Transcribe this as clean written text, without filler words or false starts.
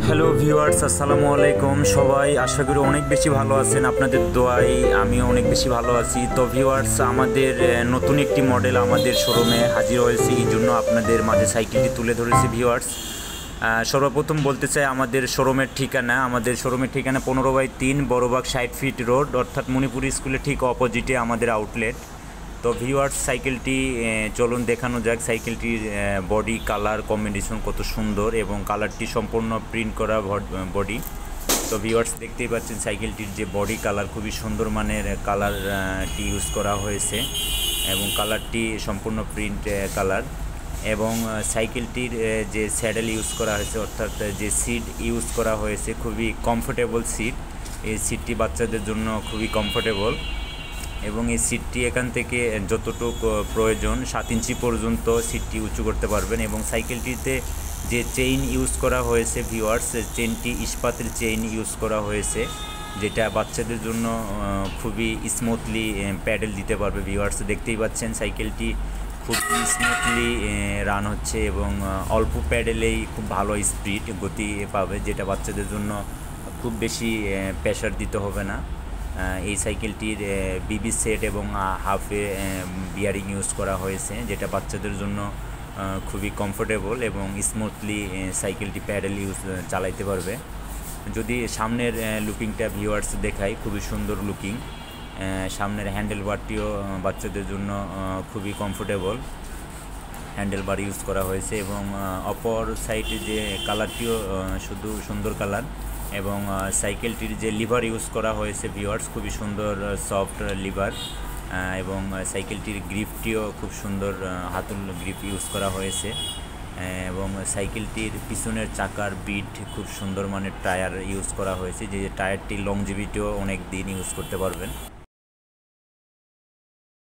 Hello viewers, আসসালামু আলাইকুম। সবাই আশা করি অনেক বেশি ভালো আছেন। আপনাদের দোয়ায় আমিও অনেক বেশি ভালো আছি। তো ভিউয়ার্স, আমাদের নতুন একটি মডেল আমাদের শোরুমে হাজির হয়েছে, এই জন্য আপনাদের মাঝে সাইকেলটি তুলে ধরেছি ভিউয়ার্স। সর্বপ্রথম বলতে চাই আমাদের শোরুমের ঠিকানা। আমাদের শোরুমের ঠিকানা 15/3 বড়বাগ 60 ফিট রোড, অর্থাৎ মণিপুরি স্কুলের ঠিক অপোজিটে আমাদের আউটলেট। তো ভিউয়ার্স, সাইকেলটি চলুন দেখানো যাক। সাইকেলটির বডি কালার কম্বিনেশন কত সুন্দর এবং কালারটি সম্পূর্ণ প্রিন্ট করা বডি। তো ভিউয়ার্স, দেখতেই পাচ্ছেন সাইকেলটির যে বডি কালার খুবই সুন্দর মানের কালারটি ইউজ করা হয়েছে এবং কালারটি সম্পূর্ণ প্রিন্ট কালার। এবং সাইকেলটির যে স্যাডেল ইউজ করা হয়েছে, অর্থাৎ যে সিট ইউজ করা হয়েছে খুবই কমফোর্টেবল সিট। এই সিটটি বাচ্চাদের জন্য খুবই কমফোর্টেবল এবং এই সিটটি এখান থেকে যতটুকু প্রয়োজন 7 ইঞ্চি পর্যন্ত সিটটি উঁচু করতে পারবেন। এবং সাইকেলটিতে যে চেইন ইউজ করা হয়েছে ভিউয়ার্স, চেইনটি ইস্পাতের চেইন ইউজ করা হয়েছে, যেটা বাচ্চাদের জন্য খুবই স্মুথলি প্যাডেল দিতে পারবে। ভিউয়ার্স, দেখতেই পাচ্ছেন সাইকেলটি খুব স্মুথলি রান হচ্ছে এবং অল্প প্যাডেলেই খুব ভালো স্পিড গতি পাবে, যেটা বাচ্চাদের জন্য খুব বেশি প্রেশার দিতে হবে না। এই সাইকেলটির বিবি সেট এবং হাফে বিয়ারিং ইউজ করা হয়েছে, যেটা বাচ্চাদের জন্য খুবই কমফোর্টেবল এবং স্মুথলি সাইকেলটি প্যাডেল চালাইতে পারবে। যদি সামনের লুকিংটা ভিউয়ার্স দেখাই, খুবই সুন্দর লুকিং। সামনের হ্যান্ডেল বারটিও বাচ্চাদের জন্য খুবই কমফোর্টেবল হ্যান্ডেল বার ইউজ করা হয়েছে এবং অপর সাইডে যে কালারটিও শুধু সুন্দর কালার। এবং সাইকেলটির যে লিভার ইউজ করা হয়েছে ভিউয়ার্স, খুবই সুন্দর সফট লিভার। এবং সাইকেলটির গ্রিপটিও খুব সুন্দর হাতুল গ্রিপ ইউজ করা হয়েছে। এবং সাইকেলটির পিছনের চাকার বিট খুব সুন্দর মানের টায়ার ইউজ করা হয়েছে, যে টায়ারটির লংজিভিটিও অনেক দিন ইউজ করতে পারবেন।